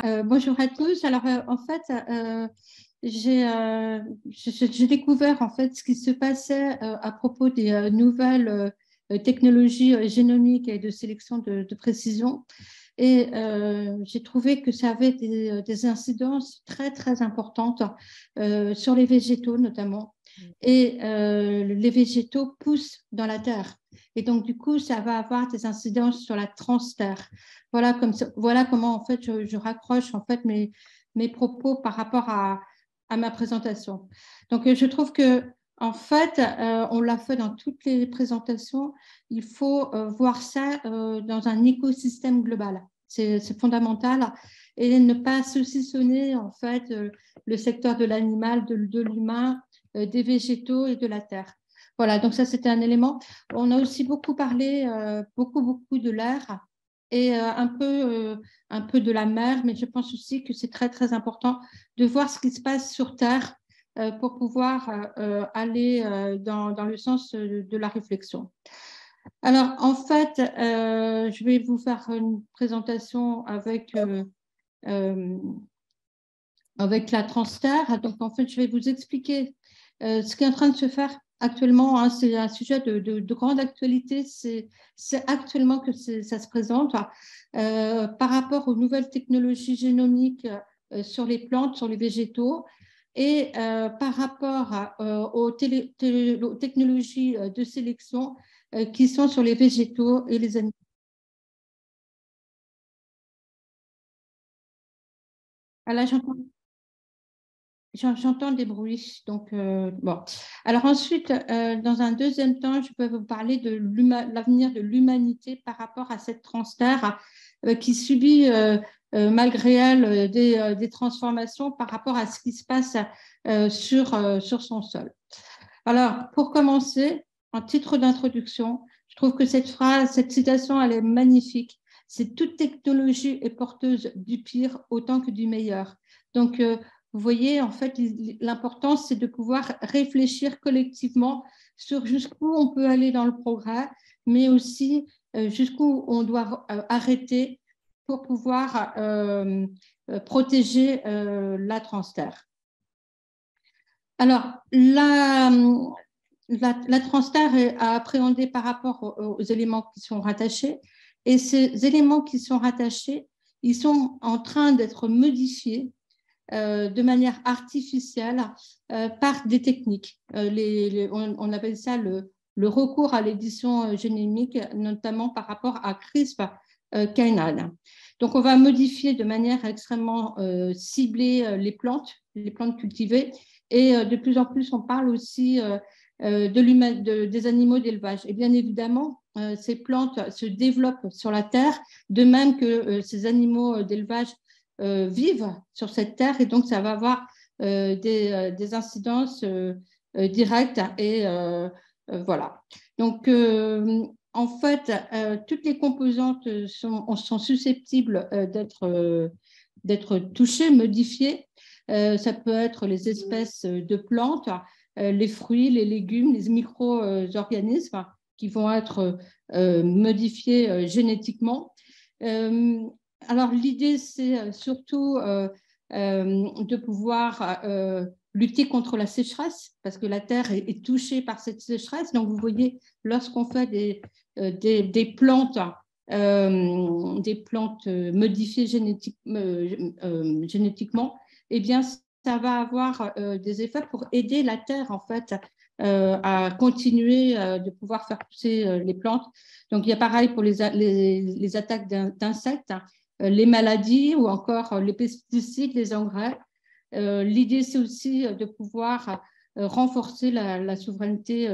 Bonjour à tous. Alors, en fait, j'ai découvert en fait ce qui se passait à propos des nouvelles technologies génomiques et de sélection de précision. Et j'ai trouvé que ça avait des incidences très, très importantes sur les végétaux notamment. Et les végétaux poussent dans la terre. Et donc, du coup, ça va avoir des incidences sur la transterre. Voilà comment, en fait, je raccroche en fait, mes propos par rapport à ma présentation. Donc, je trouve que, en fait, on l'a fait dans toutes les présentations, il faut voir ça dans un écosystème global. C'est fondamental et ne pas saucissonner en fait le secteur de l'animal, de l'humain, des végétaux et de la terre. Voilà, donc ça c'était un élément. On a aussi beaucoup parlé, beaucoup de l'air et un peu de la mer, mais je pense aussi que c'est très très important de voir ce qui se passe sur Terre pour pouvoir aller dans le sens de la réflexion. Alors, en fait, je vais vous faire une présentation euh, avec la Transterre. Donc, en fait, je vais vous expliquer ce qui est en train de se faire actuellement. Hein. C'est un sujet de grande actualité. C'est actuellement que ça se présente par rapport aux nouvelles technologies génomiques sur les plantes, sur les végétaux. Et par rapport aux technologies de sélection qui sont sur les végétaux et les animaux. Ah, là, j'entends des bruits. Donc, bon. Alors ensuite, dans un deuxième temps, je peux vous parler de l'avenir de l'humanité par rapport à cette transterre qui subit, malgré elle, des transformations par rapport à ce qui se passe sur son sol. Alors, pour commencer, en titre d'introduction, je trouve que cette phrase, cette citation, elle est magnifique. C'est toute technologie est porteuse du pire autant que du meilleur. Donc, vous voyez, en fait, l'important, c'est de pouvoir réfléchir collectivement sur jusqu'où on peut aller dans le progrès, mais aussi jusqu'où on doit arrêter pour pouvoir protéger la transterre. Alors, la Transstar est à appréhender par rapport aux éléments qui sont rattachés. Et ces éléments qui sont rattachés, ils sont en train d'être modifiés de manière artificielle par des techniques. On appelle ça le recours à l'édition génomique, notamment par rapport à CRISPR-Cas9. Donc, on va modifier de manière extrêmement ciblée les plantes cultivées. Et de plus en plus, on parle aussi des animaux d'élevage. Et bien évidemment, ces plantes se développent sur la terre, de même que ces animaux d'élevage vivent sur cette terre. Et donc, ça va avoir des incidences directes. Et voilà. Donc, en fait, toutes les composantes sont susceptibles d'être touchées, modifiées. Ça peut être les espèces de plantes, les fruits, les légumes, les micro-organismes qui vont être modifiés génétiquement. Alors, l'idée, c'est surtout de pouvoir lutter contre la sécheresse, parce que la terre est touchée par cette sécheresse. Donc, vous voyez, lorsqu'on fait des plantes modifiées génétiquement, eh bien, ça va avoir des effets pour aider la terre, en fait, à continuer de pouvoir faire pousser les plantes. Donc, il y a pareil pour les attaques d'insectes, les maladies ou encore les pesticides, les engrais. L'idée, c'est aussi de pouvoir renforcer la souveraineté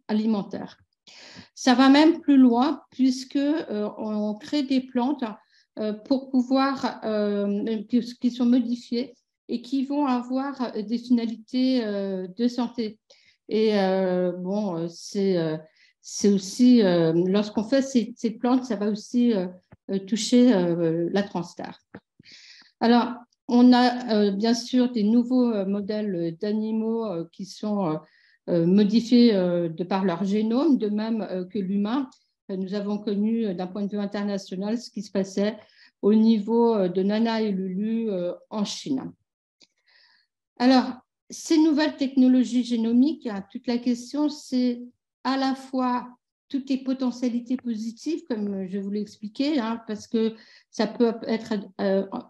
alimentaire. Ça va même plus loin puisque on crée des plantes pour pouvoir qui sont modifiées et qui vont avoir des finalités de santé. Et bon, c'est aussi lorsqu'on fait ces plantes, ça va aussi toucher la transstar. Alors, on a bien sûr des nouveaux modèles d'animaux qui sont modifiés de par leur génome, de même que l'humain. Nous avons connu d'un point de vue international ce qui se passait au niveau de Nana et Lulu en Chine. Alors, ces nouvelles technologies génomiques, toute la question, c'est à la fois toutes les potentialités positives, comme je vous l'ai expliqué, parce que ça peut être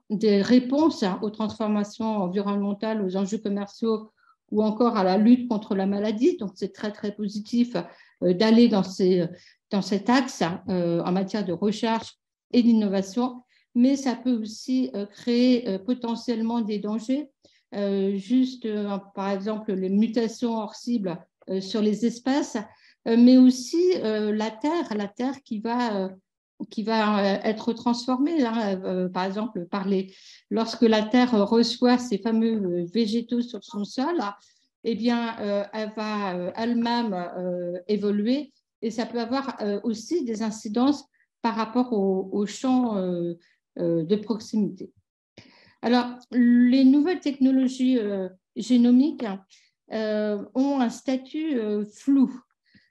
des réponses aux transformations environnementales, aux enjeux commerciaux ou encore à la lutte contre la maladie. Donc, c'est très, très positif d'aller dans cet axe en matière de recherche et d'innovation, mais ça peut aussi créer potentiellement des dangers. Par exemple, les mutations hors cible sur les espèces, mais aussi la Terre qui va être transformée. Par exemple, lorsque la Terre reçoit ces fameux végétaux sur son sol, eh bien, elle va elle-même évoluer et ça peut avoir aussi des incidences par rapport aux champs de proximité. Alors, les nouvelles technologies génomiques ont un statut flou.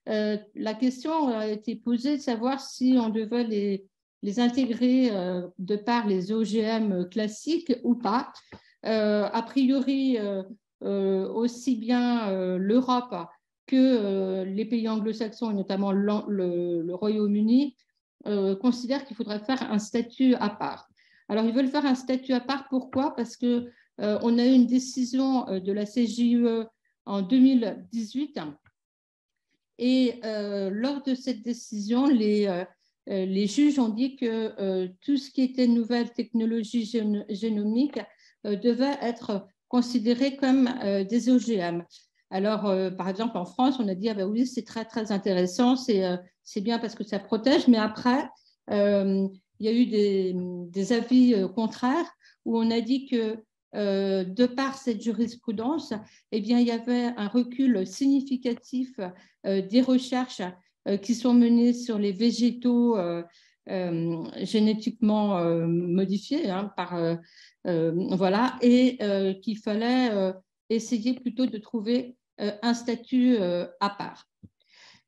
La question a été posée de savoir si on devait les intégrer de par les OGM classiques ou pas. A priori, aussi bien l'Europe que les pays anglo-saxons, et notamment le Royaume-Uni, considèrent qu'il faudrait faire un statut à part. Alors, ils veulent faire un statut à part. Pourquoi? Parce qu'on a eu une décision de la CJUE en 2018 et lors de cette décision, les juges ont dit que tout ce qui était nouvelle technologie génomique devait être considéré comme des OGM. Alors, par exemple, en France, on a dit, ah ben oui, c'est très, très intéressant, c'est bien parce que ça protège, mais après, il y a eu des avis contraires où on a dit que de par cette jurisprudence, eh bien, il y avait un recul significatif des recherches qui sont menées sur les végétaux génétiquement modifiés, voilà, et qu'il fallait essayer plutôt de trouver un statut à part.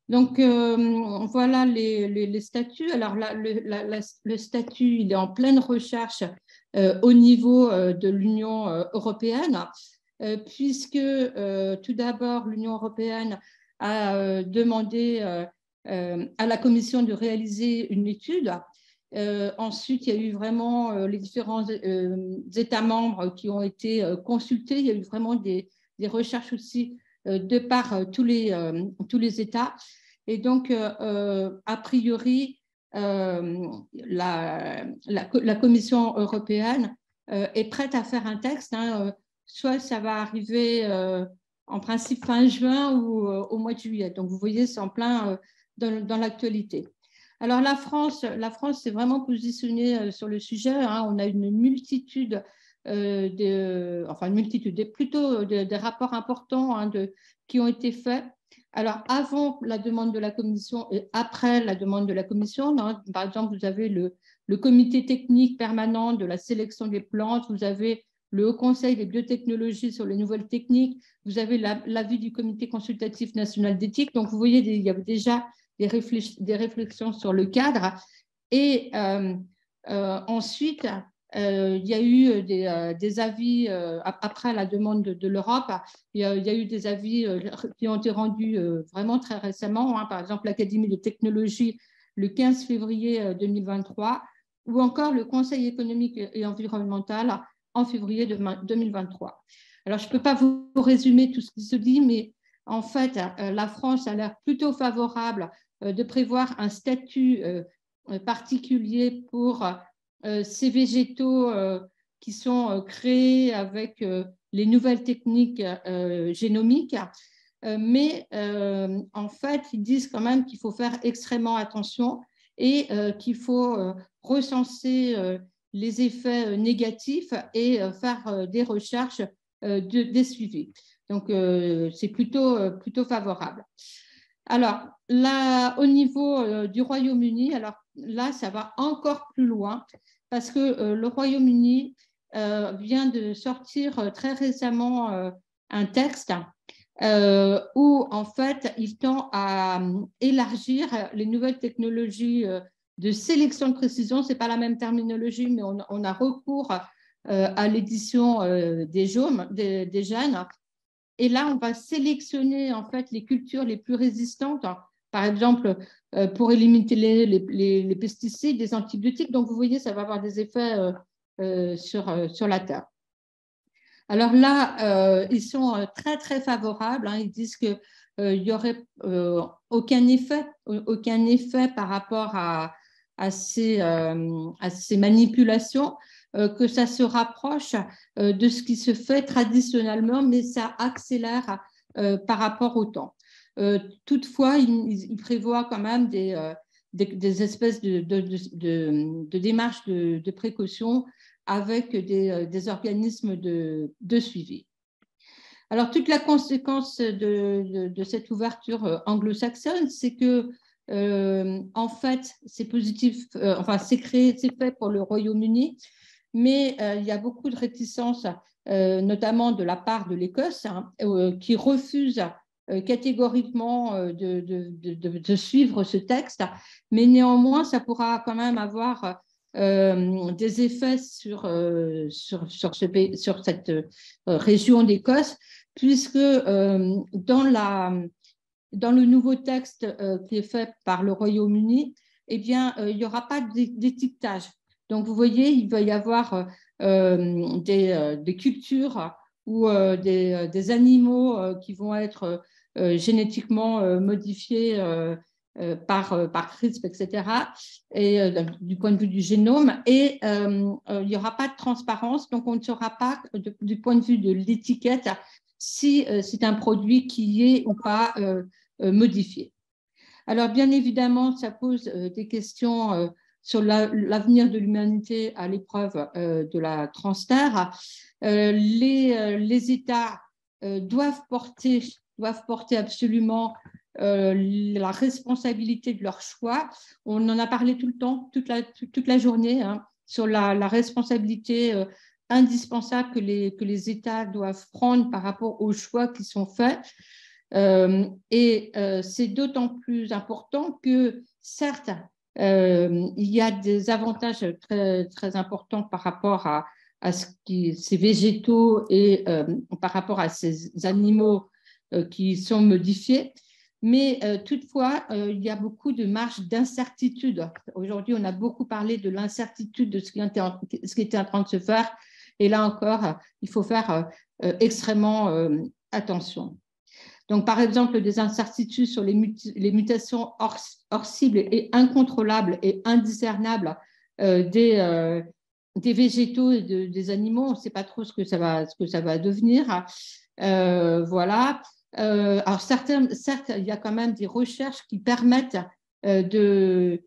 Donc, voilà les statuts. Alors, le statut, il est en pleine recherche au niveau de l'Union européenne, puisque tout d'abord, l'Union européenne a demandé à la Commission de réaliser une étude. Ensuite, il y a eu vraiment les différents États membres qui ont été consultés. Il y a eu vraiment des recherches aussi de par tous les États. Et donc, a priori, la Commission européenne est prête à faire un texte. Soit ça va arriver en principe fin juin ou au mois de juillet. Donc, vous voyez, c'est en plein dans l'actualité. Alors, la France s'est vraiment positionnée sur le sujet. On a une multitude plutôt des rapports importants qui ont été faits. Alors, avant la demande de la Commission et après la demande de la Commission, par exemple, vous avez le comité technique permanent de la sélection des plantes, vous avez le Haut Conseil des biotechnologies sur les nouvelles techniques, vous avez l'avis du comité consultatif national d'éthique. Donc, vous voyez, il y avait déjà des réflexions sur le cadre. Et ensuite, il y a eu des avis, après la demande de l'Europe, il y a eu des avis qui ont été rendus vraiment très récemment, par exemple l'Académie de technologie le 15 février 2023, ou encore le Conseil économique et environnemental en février 2023. Alors, je ne peux pas vous résumer tout ce qui se dit, mais en fait, la France a l'air plutôt favorable de prévoir un statut particulier pour ces végétaux qui sont créés avec les nouvelles techniques génomiques. Mais en fait, ils disent quand même qu'il faut faire extrêmement attention et qu'il faut recenser les effets négatifs et faire des recherches, des suivis. Donc, c'est plutôt favorable. Alors, là, au niveau du Royaume-Uni, alors là, ça va encore plus loin parce que le Royaume-Uni vient de sortir très récemment un texte où, en fait, il tend à élargir les nouvelles technologies de sélection de précision. Ce n'est pas la même terminologie, mais on a recours à l'édition des gènes. Et là, on va sélectionner en fait les cultures les plus résistantes, par exemple, pour éliminer les pesticides, les antibiotiques. Donc, vous voyez, ça va avoir des effets sur la terre. Alors là, ils sont très, très favorables. Ils disent qu'il n'y aurait aucun effet par rapport à ces manipulations, que ça se rapproche de ce qui se fait traditionnellement, mais ça accélère par rapport au temps. Toutefois, ils prévoient quand même des espèces de démarches de précaution avec des organismes de suivi. Alors, toute la conséquence de cette ouverture anglo-saxonne, c'est que, en fait, c'est positif, enfin, c'est fait pour le Royaume-Uni, mais il y a beaucoup de réticences, notamment de la part de l'Écosse, qui refuse catégoriquement de suivre ce texte, mais néanmoins, ça pourra quand même avoir des effets sur cette région d'Écosse, puisque dans le nouveau texte qui est fait par le Royaume-Uni, eh bien, il n'y aura pas d'étiquetage. Donc, vous voyez, il va y avoir des cultures ou des animaux qui vont être génétiquement modifiés par CRISP, etc., et du point de vue du génome, et il n'y aura pas de transparence, donc on ne saura pas du point de vue de l'étiquette si c'est un produit qui est ou pas modifié. Alors, bien évidemment, ça pose des questions sur l'avenir de l'humanité à l'épreuve de la transterre. Les États doivent porter absolument la responsabilité de leur choix. On en a parlé tout le temps, toute la journée, sur la responsabilité indispensable que les États doivent prendre par rapport aux choix qui sont faits. C'est d'autant plus important que, certes, il y a des avantages très, très importants par rapport à ces végétaux et par rapport à ces animaux qui sont modifiés. Mais toutefois, il y a beaucoup de marge d'incertitude. Aujourd'hui, on a beaucoup parlé de l'incertitude de ce qui était en train de se faire. Et là encore, il faut faire extrêmement attention. Donc, par exemple, des incertitudes sur les mutations hors cible et incontrôlables et indiscernables des végétaux et des animaux. On ne sait pas trop ce que ça va devenir. Voilà. Alors, certes, il y a quand même des recherches qui permettent de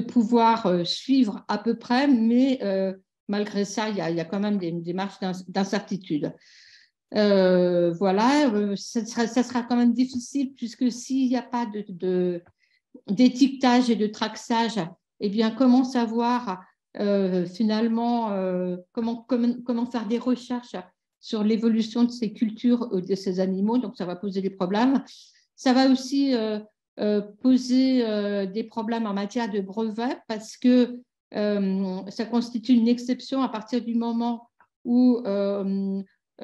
pouvoir suivre à peu près, mais malgré ça, il y a quand même des marges d'incertitude. Voilà, ça sera quand même difficile, puisque s'il n'y a pas d'étiquetage et de traçage, eh bien, comment savoir finalement comment faire des recherches sur l'évolution de ces cultures ou de ces animaux. Donc, ça va poser des problèmes. Ça va aussi poser des problèmes en matière de brevets, parce que ça constitue une exception à partir du moment où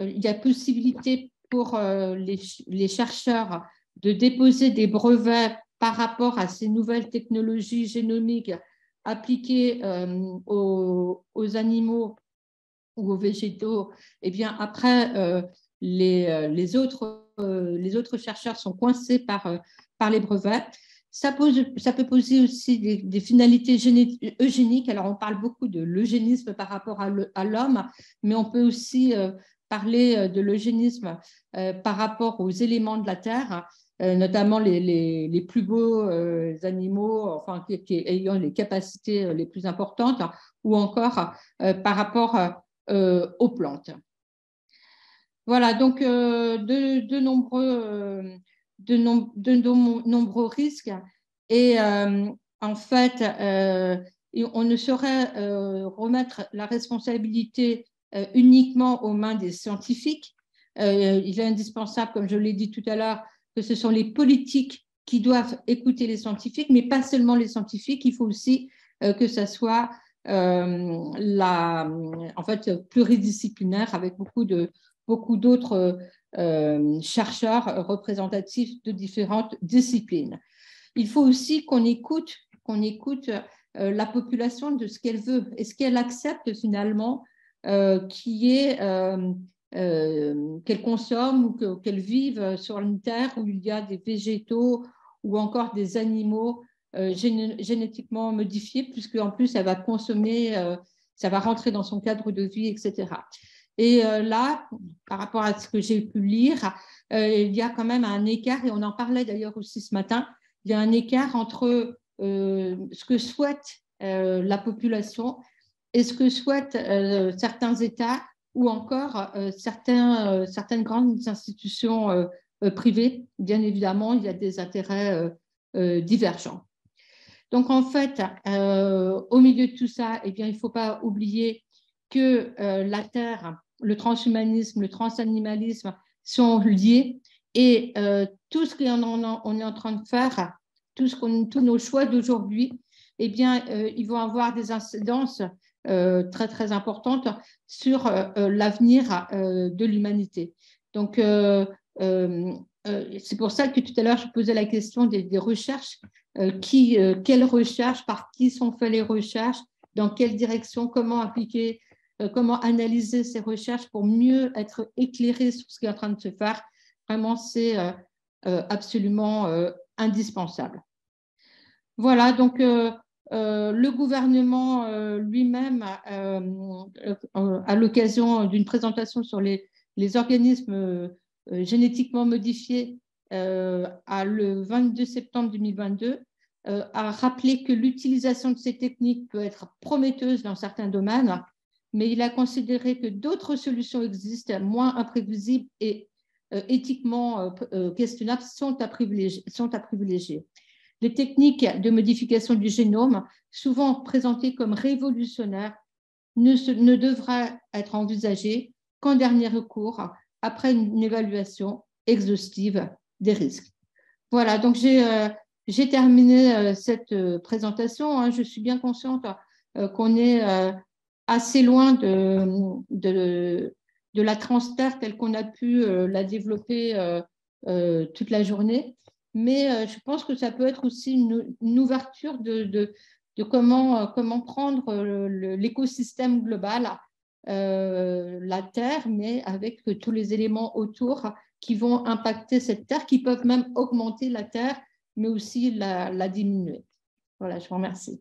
il y a possibilité pour les chercheurs de déposer des brevets par rapport à ces nouvelles technologies génomiques appliquées aux animaux ou aux végétaux. Eh bien, après, les autres chercheurs sont coincés par les brevets. Ça peut poser aussi des finalités eugéniques. Alors, on parle beaucoup de l'eugénisme par rapport à l'homme, mais on peut aussi parler de l'eugénisme par rapport aux éléments de la Terre, notamment les plus beaux animaux, enfin, qui ayant les capacités les plus importantes, ou encore par rapport aux plantes. Voilà, donc de nombreux risques. Et en fait, on ne saurait remettre la responsabilité uniquement aux mains des scientifiques. Il est indispensable, comme je l'ai dit tout à l'heure, que ce sont les politiques qui doivent écouter les scientifiques, mais pas seulement les scientifiques, il faut aussi que ça soit en fait, pluridisciplinaire avec beaucoup d'autres chercheurs représentatifs de différentes disciplines. Il faut aussi qu'on écoute la population de ce qu'elle veut et ce qu'elle accepte finalement qu'elle consomme ou qu'elle vive sur une terre où il y a des végétaux ou encore des animaux génétiquement modifiés, puisque en plus, elle va consommer, ça va rentrer dans son cadre de vie, etc. Et là, par rapport à ce que j'ai pu lire, il y a quand même un écart, et on en parlait d'ailleurs aussi ce matin, il y a un écart entre ce que souhaite la population et ce que souhaitent certains États ou encore certaines grandes institutions privées. Bien évidemment, il y a des intérêts divergents. Donc, en fait, au milieu de tout ça, eh bien, il ne faut pas oublier que la Terre, le transhumanisme, le transanimalisme sont liés et tout ce qu'on est en train de faire, tous nos choix d'aujourd'hui, eh bien, ils vont avoir des incidences très, très importantes sur l'avenir de l'humanité. Donc, c'est pour ça que tout à l'heure, je posais la question des recherches. Quelles recherches, par qui sont faites les recherches, dans quelle direction, comment appliquer, comment analyser ces recherches pour mieux être éclairé sur ce qui est en train de se faire. Vraiment, c'est absolument indispensable. Voilà, donc le gouvernement lui-même, à l'occasion d'une présentation sur les organismes génétiquement modifiés le 22 septembre 2022, a rappelé que l'utilisation de ces techniques peut être prometteuse dans certains domaines, mais il a considéré que d'autres solutions existent, moins imprévisibles et éthiquement questionnables, sont à privilégier. Les techniques de modification du génome, souvent présentées comme révolutionnaires, ne devraient être envisagées qu'en dernier recours, après une évaluation exhaustive des risques. Voilà, donc j'ai terminé cette présentation. Hein. Je suis bien consciente qu'on est assez loin de la transterre telle qu'on a pu la développer toute la journée. Mais je pense que ça peut être aussi une ouverture de comment prendre l'écosystème global, la Terre, mais avec tous les éléments autour qui vont impacter cette Terre, qui peuvent même augmenter la Terre, mais aussi la diminuer. Voilà, je vous remercie.